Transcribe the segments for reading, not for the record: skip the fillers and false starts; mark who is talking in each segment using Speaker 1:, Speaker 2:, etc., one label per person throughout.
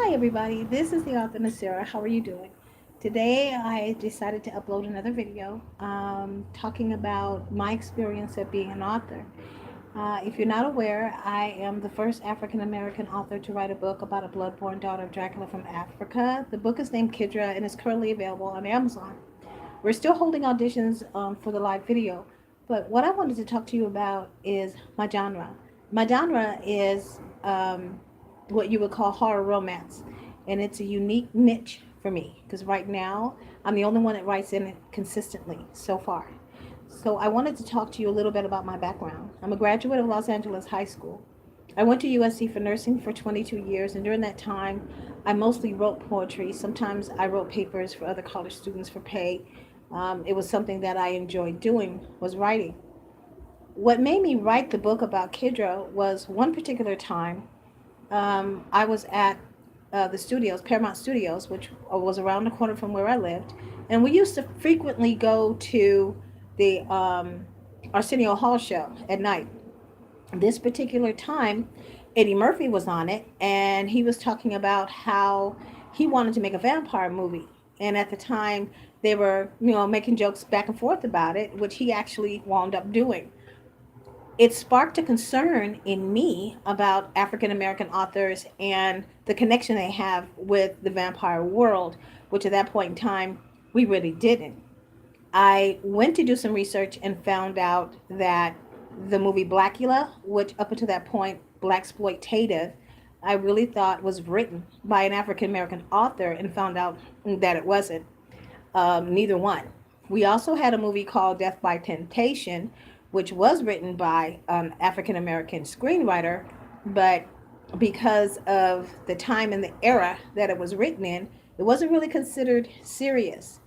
Speaker 1: Hi, everybody. This is the author Naseera. How are you doing? Today, I decided to upload another video talking about my experience of being an author. If you're not aware, I am the first African American author to write a book about a blood-born daughter of Dracula from Africa. The book is named Kidra and is currently available on Amazon. We're still holding auditions for the live video, but what I wanted to talk to you about is my genre. My genre is what you would call horror romance, and it's a unique niche for me because right now I'm the only one that writes in it consistently so far. So I wanted to talk to you a little bit about my background. I'm a graduate of Los Angeles High School. I went to USC for nursing for 22 years, and during that time, I mostly wrote poetry. Sometimes I wrote papers for other college students for pay. It was something that I enjoyed doing, was writing. What made me write the book about Kidra was one particular time I was at the studios, Paramount Studios, which was around the corner from where I lived, and we used to frequently go to the Arsenio Hall show at night. This particular time, Eddie Murphy was on it, and he was talking about how he wanted to make a vampire movie. And at the time, they were, making jokes back and forth about it, which he actually wound up doing. It sparked a concern in me about African American authors and the connection they have with the vampire world, which at that point in time, we really didn't. I went to do some research and found out that the movie Blackula, which up until that point, blaxploitative, I really thought was written by an African American author and found out that it wasn't. Neither one. We also had a movie called Death by Temptation, which was written by an African American screenwriter, but because of the time and the era that it was written in, it wasn't really considered serious.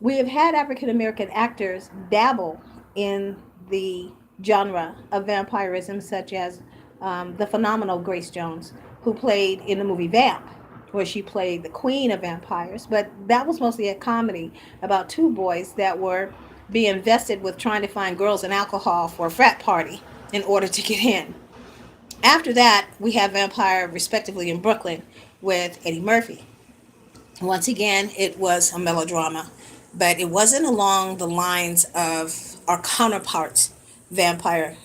Speaker 1: We have had African American actors dabble in the genre of vampirism, such as the phenomenal Grace Jones, who played in the movie Vamp, where she played the queen of vampires. But that was mostly a comedy about two boys that were being invested with trying to find girls and alcohol for a frat party in order to get in. After that, we have Vampire, respectively, in Brooklyn with Eddie Murphy. Once again, it was a melodrama, but it wasn't along the lines of our counterparts' vampire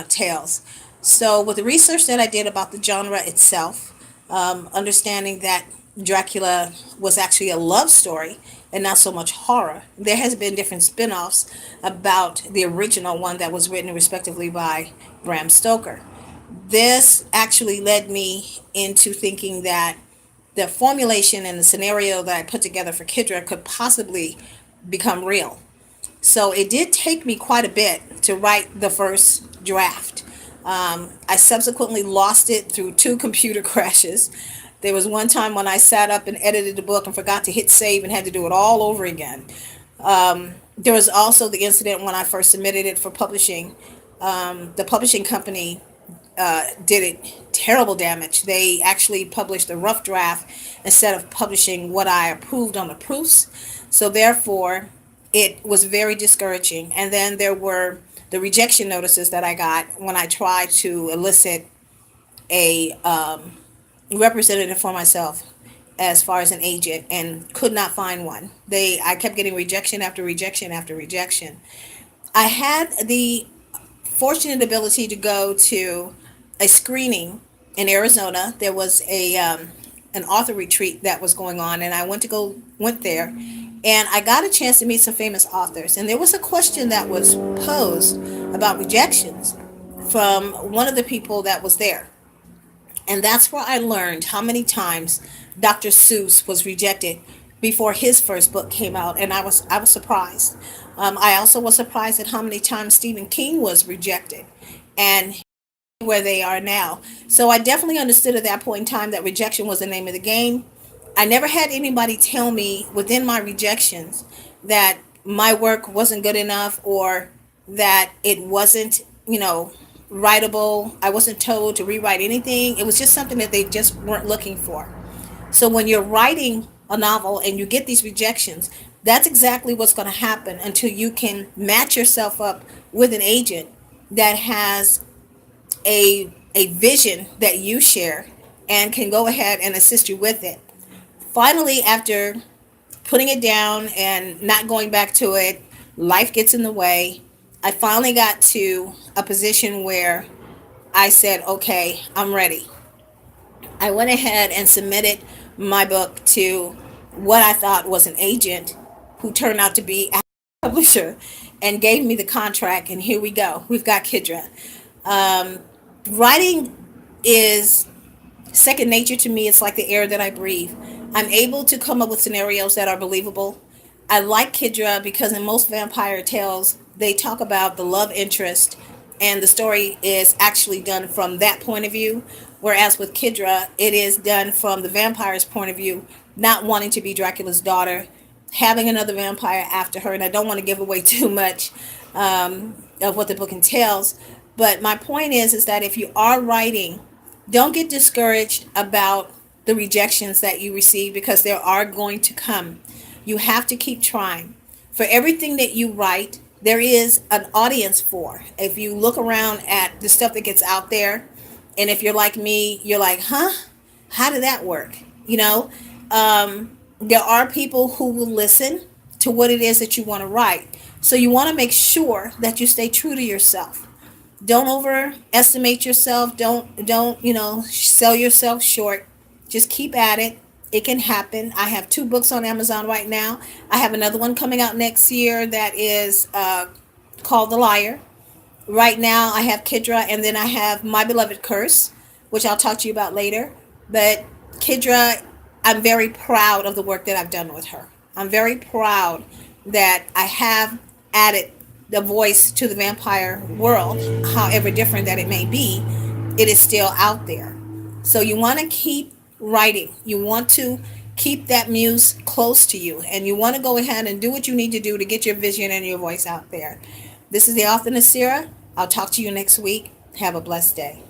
Speaker 1: tales. So, with the research that I did about the genre itself, understanding that Dracula was actually a love story and not so much horror, there has been different spin-offs about the original one that was written respectively by Bram Stoker. This actually led me into thinking that the formulation and the scenario that I put together for Kidra could possibly become real. So it did take me quite a bit to write the first draft. I subsequently lost it through two computer crashes. There was one time when I sat up and edited the book and forgot to hit save and had to do it all over again. There was also the incident when I first submitted it for publishing. The publishing company did it terrible damage. They actually published a rough draft instead of publishing what I approved on the proofs. So therefore, it was very discouraging. And then there were the rejection notices that I got when I tried to elicit a representative for myself as far as an agent and could not find one. I kept getting rejection after rejection after rejection. I had the fortunate ability to go to a screening in Arizona. There was a an author retreat that was going on, and I went there, and I got a chance to meet some famous authors. And there was a question that was posed about rejections from one of the people that was there, and that's where I learned how many times Dr. Seuss was rejected before his first book came out, and I was surprised. I also was surprised at how many times Stephen King was rejected, and where they are now. So I definitely understood at that point in time that rejection was the name of the game. I never had anybody tell me within my rejections that my work wasn't good enough or that it wasn't, writable. I wasn't told to rewrite anything. It was just something that they just weren't looking for. So when you're writing a novel and you get these rejections, that's exactly what's going to happen until you can match yourself up with an agent that has a vision that you share
Speaker 2: and can go ahead and assist you with it. Finally, after putting it down and not going back to it, life gets in the way. I finally got to a position where I said, okay, I'm ready. I went ahead and submitted my book to what I thought was an agent who turned out to be a publisher and gave me the contract. And here we go. We've got Kidra. Um, Writing is second nature to me. It's like the air that I breathe. I'm able to come up with scenarios that are believable. I like Kidra because in most vampire tales, they talk about the love interest, and the story is actually done from that point of view. Whereas with Kidra, it is done from the vampire's point of view, not wanting to be Dracula's daughter, having another vampire after her. And I don't want to give away too much of what the book entails. But my point is that if you are writing, don't get discouraged about the rejections that you receive, because there are going to come. You have to keep trying. For everything that you write, there is an audience for. If you look around at the stuff that gets out there, and if you're like me, you're like, huh? How did that work? You know, there are people who will listen to what it is that you want to write. So you want to make sure that you stay true to yourself. Don't overestimate yourself. Don't sell yourself short. Just keep at it. It can happen. I have 2 books on Amazon right now. I have another one coming out next year that is called The Liar. Right now I have Kidra, and then I have My Beloved Curse, which I'll talk to you about later. But Kidra, I'm very proud of the work that I've done with her. I'm very proud that I have added the voice to the vampire world. However different that it may be, it is still out there. So you want to keep writing. You want to keep that muse close to you, and you want to go ahead and do what you need to do to get your vision and your voice out there. This is the author Naseera. I'll talk to you next week. Have a blessed day.